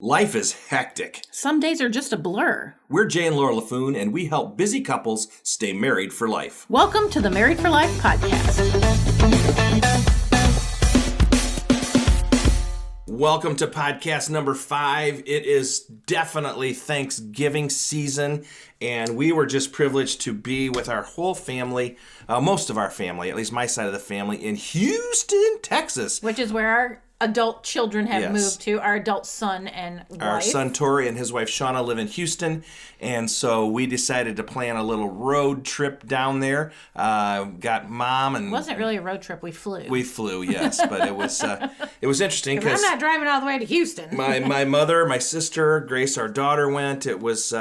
Life is hectic. Some days are just a blur. We're Jay and Laura LaFoon, and we help busy couples stay married for life. Welcome to the Married for Life podcast. Welcome to podcast number 5. It is definitely Thanksgiving season, and we were just privileged to be with our whole family, most of our family, at least my side of the family, in Houston, Texas. Which is where our adult children have Yes. moved to. Our adult son and wife. Our son Tori and his wife Shauna live in Houston, and so we decided to plan a little road trip down there. Got mom and It wasn't really a road trip. We flew. we flew, yes, but it was interesting I'm because not driving all the way to Houston. my mother, my sister, Grace, our daughter went. It was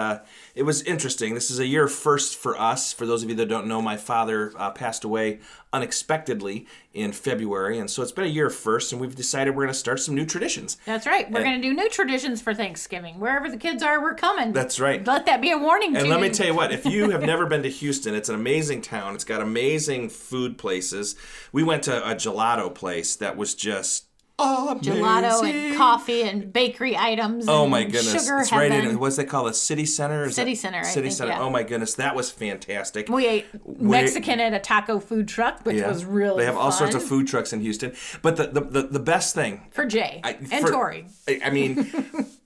interesting. This is a year first for us. For those of you that don't know, my father passed away unexpectedly in February, and so it's been a year first, and we've decided we're going to start some new traditions. That's right. We're going to do new traditions for Thanksgiving. Wherever the kids are, we're coming. That's right. Let that be a warning to And you. let me tell you what, if you have never been to Houston, it's an amazing town. It's got amazing food places. We went to a gelato place that was just amazing. Gelato and coffee and bakery items. Oh and my goodness. Sugar It's heaven. right in, what's they call it? City Center? City Center, I City think, Center. yeah. Oh my goodness. That was fantastic. We ate Mexican at a taco food truck, which was really They have all sorts fun. of food trucks in Houston. But the best thing. For Jay and for- Tori. I mean,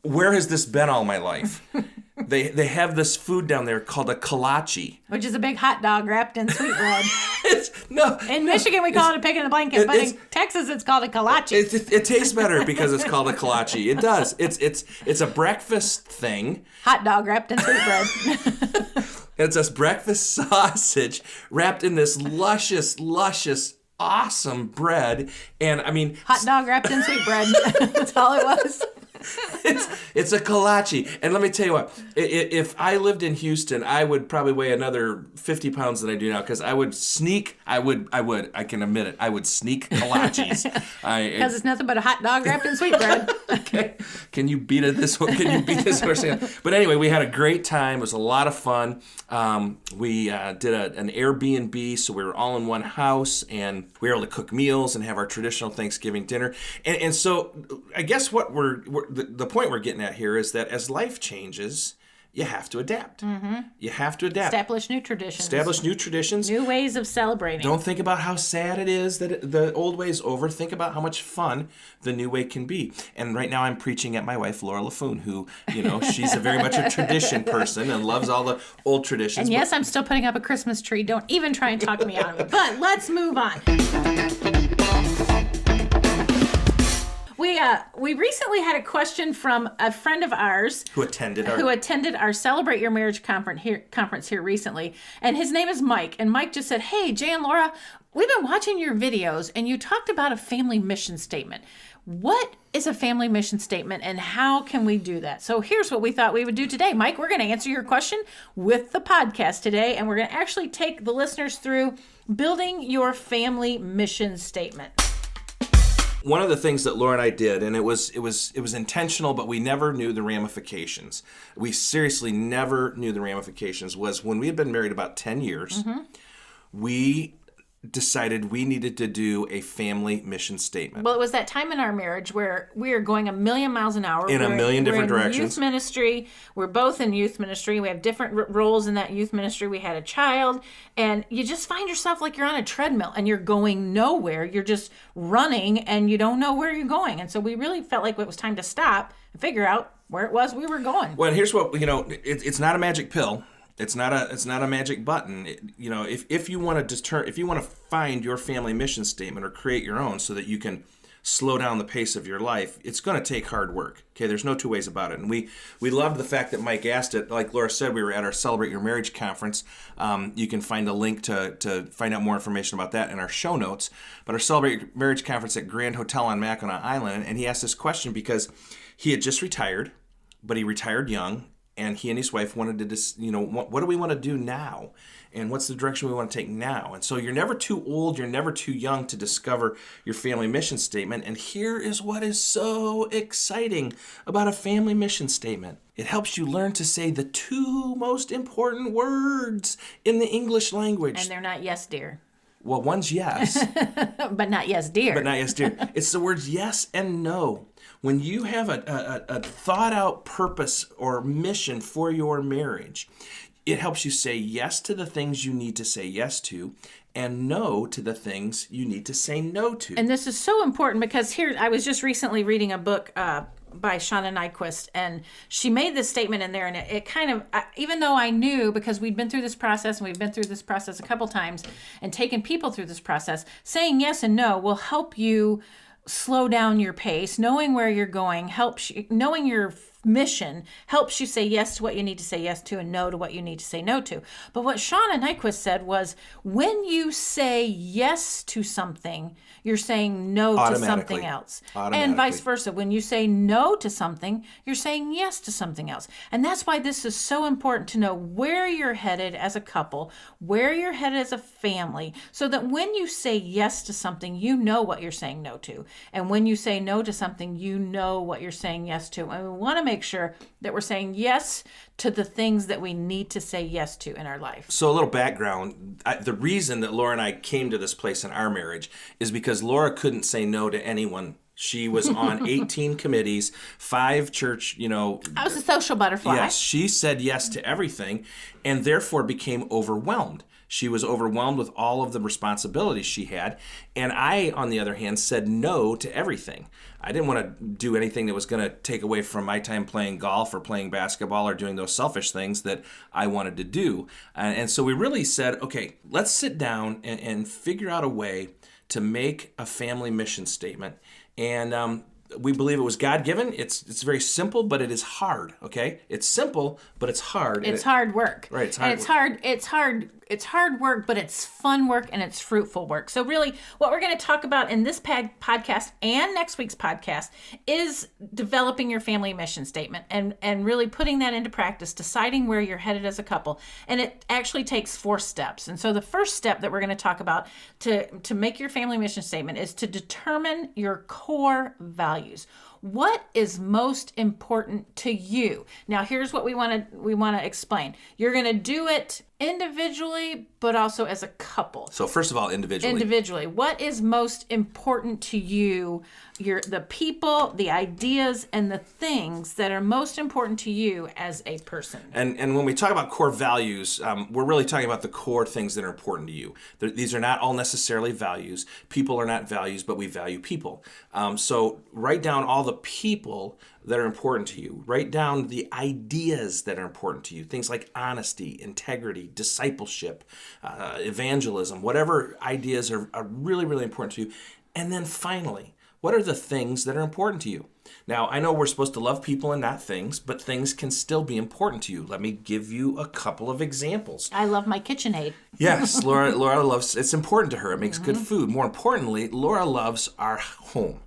where has this been all my life? They have this food down there called a kolache. Which is a big hot dog wrapped in sweetbread. In Michigan, we call it a pig in a blanket, but in Texas, it's called a kolache. It tastes better because it's called a kolache. It does. It's a breakfast thing. Hot dog wrapped in sweetbread. It's a breakfast sausage wrapped in this luscious, awesome bread. And I mean, Hot dog wrapped in sweetbread. That's all it was. it's a kolache. And let me tell you what, if I lived in Houston, I would probably weigh another 50 pounds than I do now, because I would sneak, I can admit it, I would sneak kolaches. Because it's nothing but a hot dog wrapped in sweetbread. Okay. Can you beat it this one? Can you beat this horse? But anyway, we had a great time. It was a lot of fun. We did an Airbnb, so we were all in one house, and we were able to cook meals and have our traditional Thanksgiving dinner. And so I guess what the point we're getting at here is that as life changes, you have to adapt. Mm-hmm. You have to adapt. Establish new traditions. Establish new traditions. New ways of celebrating. Don't think about how sad it is that the old way is over. Think about how much fun the new way can be. And right now I'm preaching at my wife, Laura LaFoon, who, she's very much a tradition person and loves all the old traditions. And yes, I'm still putting up a Christmas tree. Don't even try and talk me out of it. But let's move on. We recently had a question from a friend of ours who attended our Celebrate Your Marriage conference here recently, and his name is Mike. And Mike just said, "Hey, Jay and Laura, we've been watching your videos, and you talked about a family mission statement. What is a family mission statement, and how can we do that?" So here's what we thought we would do today. Mike, we're going to answer your question with the podcast today, and we're going to actually take the listeners through building your family mission statement. One of the things that Laura and I did, and it was intentional, but we never knew the ramifications. We seriously never knew the ramifications, was when we had been married about 10 years, we decided we needed to do a family mission statement. Well, it was that time in our marriage where we are going a million miles an hour. In a million different we're in directions. Youth ministry. We're both in youth ministry. We have different roles in that youth ministry. We had a child, and you just find yourself like you're on a treadmill and you're going nowhere. You're just running and you don't know where you're going. And so we really felt like it was time to stop and figure out where it was we were going. Well, and here's what, it's not a magic pill. It's not a magic button. If you want to find your family mission statement or create your own so that you can slow down the pace of your life, it's going to take hard work. Okay, there's no two ways about it. And we loved the fact that Mike asked it. Like Laura said, we were at our Celebrate Your Marriage conference. You can find a link to find out more information about that in our show notes. But our Celebrate Your Marriage conference at Grand Hotel on Mackinac Island, and he asked this question because he had just retired, but he retired young. And he and his wife wanted to, what do we want to do now? And what's the direction we want to take now? And so you're never too old, you're never too young to discover your family mission statement. And here is what is so exciting about a family mission statement. It helps you learn to say the two most important words in the English language. And they're not yes, dear. Well, one's yes. But not yes, dear. But not yes, dear. It's the words yes and no. when you have a thought out purpose or mission for your marriage, it helps you say yes to the things you need to say yes to and no to the things you need to say no to. And this is so important because here, I was just recently reading a book by Shauna Nyquist, and she made this statement in there, and it kind of, even though I knew, because we'd been through this process, and we've been through this process a couple times, and taken people through this process, saying yes and no will help you slow down your pace. Knowing where you're going helps you, knowing your mission helps you say yes to what you need to say yes to and no to what you need to say no to. But what Shauna Nyquist said was, when you say yes to something, you're saying no to something else. And vice versa. When you say no to something, you're saying yes to something else. And that's why this is so important to know where you're headed as a couple, where you're headed as a family, so that when you say yes to something, you know what you're saying no to. And when you say no to something, you know what you're saying yes to. And we want to make sure that we're saying yes to the things that we need to say yes to in our life. So a little background, the reason that Laura and I came to this place in our marriage is because Laura couldn't say no to anyone. She was on 18 committees, 5 church, I was a social butterfly. Yes, she said yes to everything and therefore became overwhelmed. She was overwhelmed with all of the responsibilities she had. And I, on the other hand, said no to everything. I didn't want to do anything that was going to take away from my time playing golf or playing basketball or doing those selfish things that I wanted to do. And so we really said, okay, let's sit down and figure out a way to make a family mission statement. And we believe it was God-given. It's very simple, but it is hard, okay? It's simple, but it's hard. It's hard work. Right, It's hard work, but it's fun work and it's fruitful work. So really, what we're going to talk about in this podcast and next week's podcast is developing your family mission statement and really putting that into practice, deciding where you're headed as a couple. And it actually takes 4 steps. And so the first step that we're going to talk about to make your family mission statement is to determine your core values. What is most important to you? Now, here's what we want to explain. You're going to do it individually, but also as a couple. So first of all, individually. Individually. What is most important to you? The people, the ideas, and the things that are most important to you as a person. And when we talk about core values, we're really talking about the core things that are important to you. These are not all necessarily values. People are not values, but we value people. So write down all the people that are important to you. Write down the ideas that are important to you. Things like honesty, integrity, discipleship, evangelism, whatever ideas are really, really important to you. And then finally, what are the things that are important to you? Now, I know we're supposed to love people and not things, but things can still be important to you. Let me give you a couple of examples. I love my KitchenAid. Yes, Laura loves, it's important to her. It makes good food. More importantly, Laura loves our home.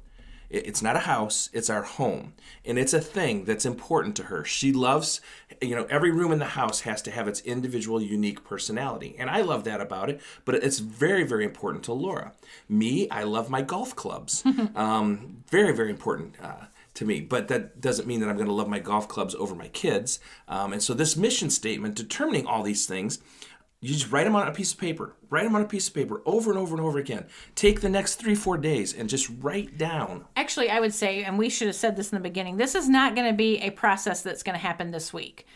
It's not a house, it's our home. And it's a thing that's important to her. She loves, every room in the house has to have its individual, unique personality. And I love that about it, but it's very, very important to Laura. Me, I love my golf clubs. Very, very important to me. But that doesn't mean that I'm going to love my golf clubs over my kids. And so this mission statement, determining all these things, you just write them on a piece of paper. Write them on a piece of paper over and over and over again. Take the next 3-4 days and just write down. Actually, I would say, and we should have said this in the beginning, this is not going to be a process that's going to happen this week.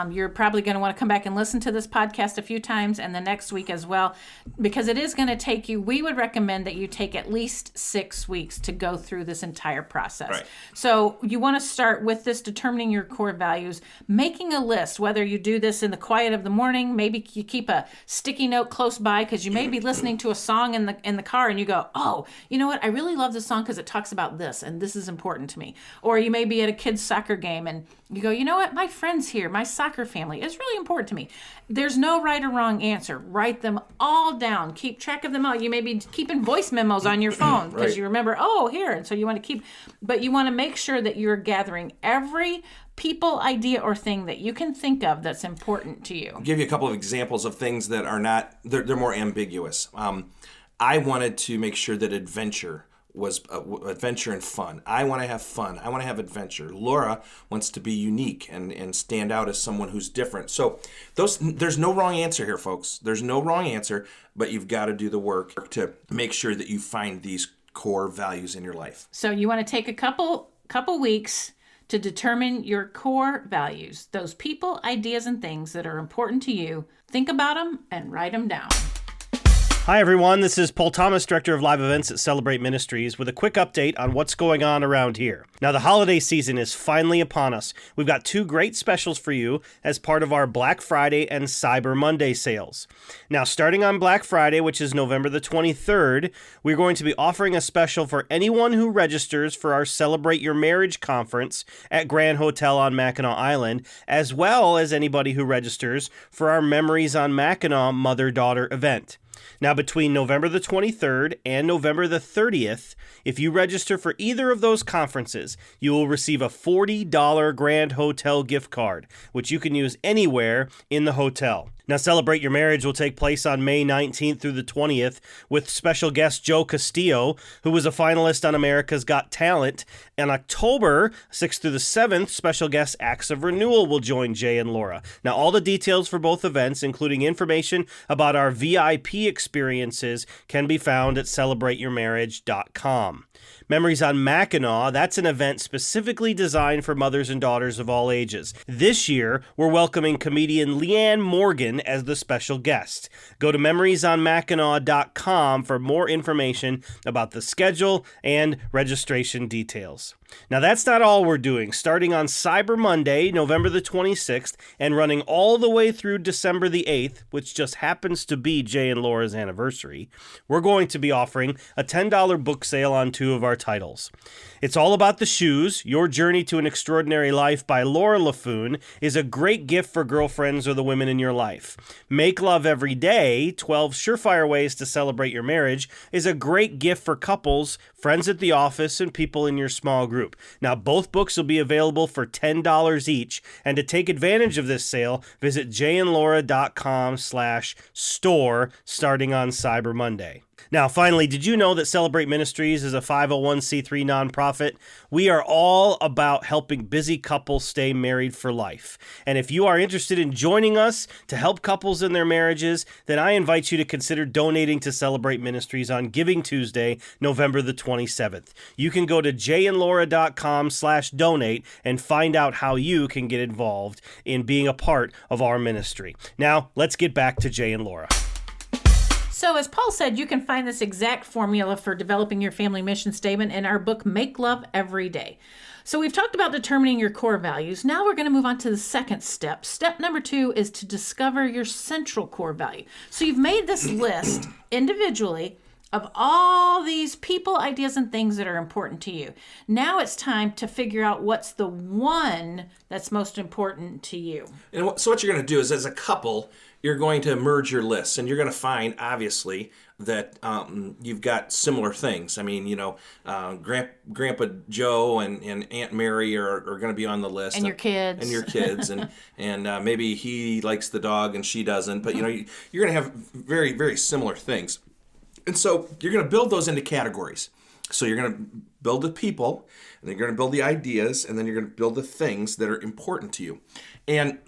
You're probably going to want to come back and listen to this podcast a few times and the next week as well, because it is going to take you, we would recommend that you take at least 6 weeks to go through this entire process. Right. So you want to start with this, determining your core values, making a list, whether you do this in the quiet of the morning, maybe you keep a sticky note close by because you may be listening to a song in the car and you go, oh, you know what? I really love this song because it talks about this and this is important to me. Or you may be at a kid's soccer game and you go, you know what? My friends here, my soccer family is really important to me. There's no right or wrong answer. Write them all down. Keep track of them all. You may be keeping voice memos on your phone because Right. you remember, oh, here. And so you want to keep, but you want to make sure that you're gathering every people, idea, or thing that you can think of that's important to you. I'll give you a couple of examples of things that are not, they're more ambiguous. I wanted to make sure that adventure was adventure and fun. I want to have fun. I want to have adventure. Laura wants to be unique and stand out as someone who's different. So there's no wrong answer here, folks. There's no wrong answer, but you've got to do the work to make sure that you find these core values in your life. So you want to take a couple couple weeks to determine your core values, those people, ideas, and things that are important to you. Think about them and write them down. Hi, everyone. This is Paul Thomas, Director of Live Events at Celebrate Ministries, with a quick update on what's going on around here. Now, the holiday season is finally upon us. We've got 2 great specials for you as part of our Black Friday and Cyber Monday sales. Now, starting on Black Friday, which is November the 23rd, we're going to be offering a special for anyone who registers for our Celebrate Your Marriage conference at Grand Hotel on Mackinac Island, as well as anybody who registers for our Memories on Mackinac Mother-Daughter event. Now, between November the 23rd and November the 30th, if you register for either of those conferences, you will receive a $40 Grand Hotel gift card, which you can use anywhere in the hotel. Now, Celebrate Your Marriage will take place on May 19th through the 20th with special guest Joe Castillo, who was a finalist on America's Got Talent. And October 6th through the 7th, special guest Acts of Renewal will join Jay and Laura. Now, all the details for both events, including information about our VIP experiences, can be found at celebrateyourmarriage.com. Memories on Mackinac, that's an event specifically designed for mothers and daughters of all ages. This year, we're welcoming comedian Leanne Morgan as the special guest. Go to memoriesonmackinac.com for more information about the schedule and registration details. Now, that's not all we're doing. Starting on Cyber Monday, November the 26th, and running all the way through December the 8th, which just happens to be Jay and Laura's anniversary, we're going to be offering a $10 book sale on 2 of our titles. It's all about the shoes. Your Journey to an Extraordinary Life by Laura LaFoon is a great gift for girlfriends or the women in your life. Make Love Every Day, 12 Surefire Ways to Celebrate Your Marriage, is a great gift for couples, friends at the office, and people in your small group. Now, both books will be available for $10 each, and to take advantage of this sale, visit jayandlaura.com/store starting on Cyber Monday. Now, finally, did you know that Celebrate Ministries is a 501c3 nonprofit? We are all about helping busy couples stay married for life. And if you are interested in joining us to help couples in their marriages, then I invite you to consider donating to Celebrate Ministries on Giving Tuesday, November the 27th. You can go to jayandlaura.com/donate and find out how you can get involved in being a part of our ministry. Now, let's get back to Jay and Laura. So as Paul said, you can find this exact formula for developing your family mission statement in our book, Make Love Every Day. So we've talked about determining your core values. Now we're going to move on to the second step. Step number 2 is to discover your central core value. So you've made this list individually of all these people, ideas, and things that are important to you. Now it's time to figure out what's the one that's most important to you. And so what you're going to do is, as a couple, you're going to merge your lists, and you're going to find, obviously, that you've got similar things. I mean, Grandpa Joe and Aunt Mary are going to be on the list. And your kids. And your kids. and maybe he likes the dog and she doesn't. But, you're going to have very, very similar things. And so you're going to build those into categories. So you're going to build the people, and then you're going to build the ideas, and then you're going to build the things that are important to you. And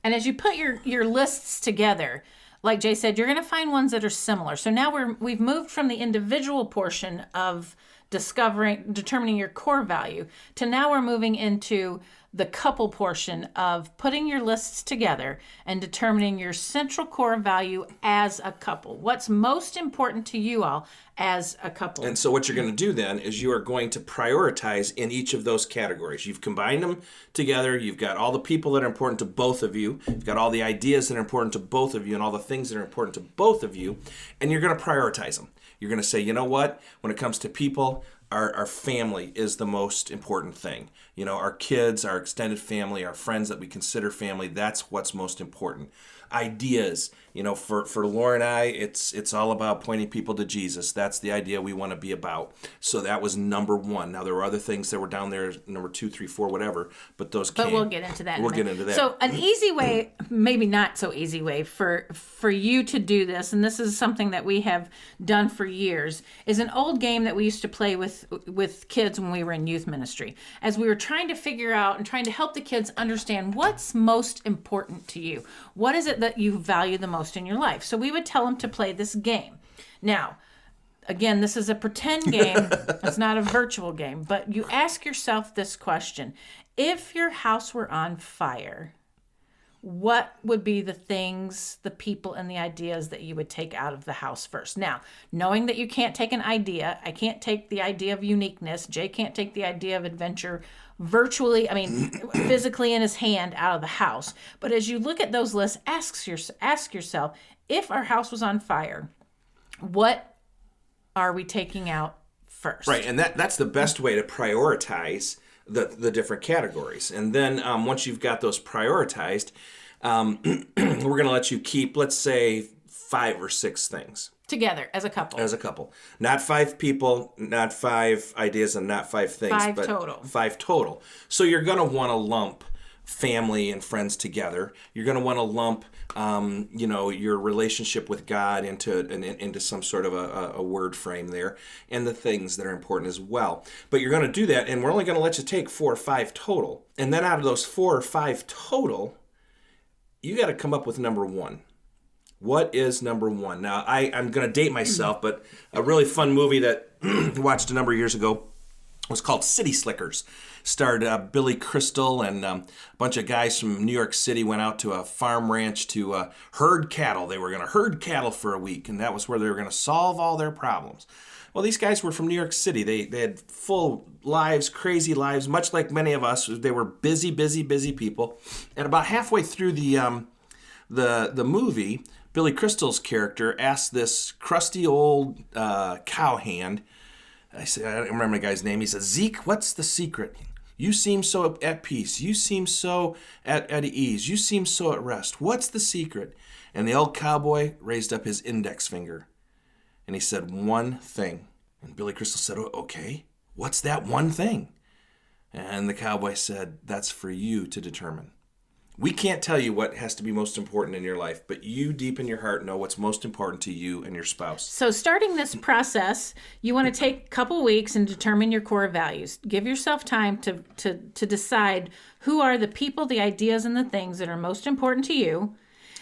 and as you put your lists together, like Jay said, you're going to find ones that are similar. So now we've moved from the individual portion of determining your core value to now we're moving into the couple portion of putting your lists together and determining your central core value as a couple. What's most important to you all as a couple. And so what you're going to do then is you are going to prioritize in each of those categories. You've combined them together. You've got all the people that are important to both of you. You've got all the ideas that are important to both of you and all the things that are important to both of you. And you're going to prioritize them. You're going to say, you know what? When it comes to people, our family is the most important thing. Our kids, our extended family, our friends that we consider family, that's what's most important. Ideas, for Laura and I, it's all about pointing people to Jesus. That's the idea we want to be about. So that was number 1. Now there were other things that were down there, number 2, 3, 4, whatever, but those came. But we'll get into that. We'll get into that. So an easy way, maybe not so easy way for you to do this, and this is something that we have done for years, is an old game that we used to play with kids when we were in youth ministry. As we were trying to figure out and trying to help the kids understand what's most important to you. What is it that you value the most in your life? So we would tell them to play this game. Now, Again, this is a pretend game. It's not a virtual game. But you ask yourself this question. If your house were on fire, what would be the things, the people, and the ideas that you would take out of the house first? Now, knowing that you can't take an idea, I can't take the idea of uniqueness, Jay can't take the idea of adventure virtually, physically in his hand out of the house. But as you look at those lists, ask yourself, if our house was on fire, what are we taking out first? Right, and that's the best way to prioritize the different categories. And then once you've got those prioritized, we're going to let you keep, let's say, 5 or 6 things. Together, as a couple. As a couple. Not 5 people, not 5 ideas, and not 5 things. 5 but total. 5 total. So you're going to want to lump family and friends together. You're going to want to lump, your relationship with God into some sort of a word frame there, and the things that are important as well. But you're going to do that, and we're only going to let you take 4 or 5 total. And then out of those 4 or 5 total, you got to come up with number 1. What is number 1? Now, I'm going to date myself, but a really fun movie that I watched a number of years ago was called City Slickers. Starred Billy Crystal, and a bunch of guys from New York City went out to a farm ranch to herd cattle. They were going to herd cattle for a week, and that was where they were going to solve all their problems. Well, these guys were from New York City. They had full lives, crazy lives, much like many of us. They were busy people. And about halfway through the movie, Billy Crystal's character asked this crusty old cowhand, I don't remember the guy's name. He said, "Zeke, what's the secret? You seem so at peace. You seem so at ease. You seem so at rest. What's the secret?" And the old cowboy raised up his index finger, and he said, "One thing." And Billy Crystal said, "Okay, what's that one thing?" And the cowboy said, "That's for you to determine. We can't tell you what has to be most important in your life, but you deep in your heart know what's most important to you and your spouse." So starting this process, you want to take a couple weeks and determine your core values. Give yourself time to decide who are the people, the ideas, and the things that are most important to you.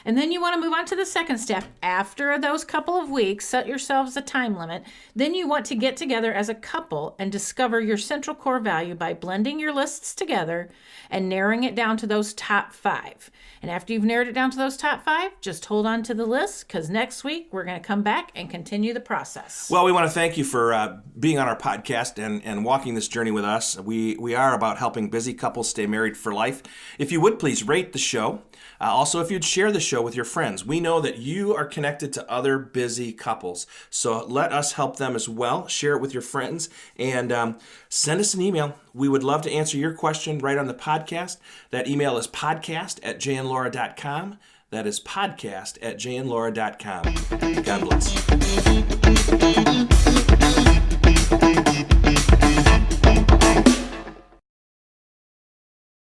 And then you want to move on to the second step. After those couple of weeks, set yourselves a time limit. Then you want to get together as a couple and discover your central core value by blending your lists together and narrowing it down to those top 5. And after you've narrowed it down to those top 5, just hold on to the list, because next week we're going to come back and continue the process. Well, we want to thank you for being on our podcast and walking this journey with us. We are about helping busy couples stay married for life. If you would, please rate the show. Also, if you'd share the show with your friends. We know that you are connected to other busy couples, so let us help them as well. Share it with your friends, and send us an email. We would love to answer your question right on the podcast. That email is podcast@jayandlaura.com. That is podcast@jayandlaura.com. God bless.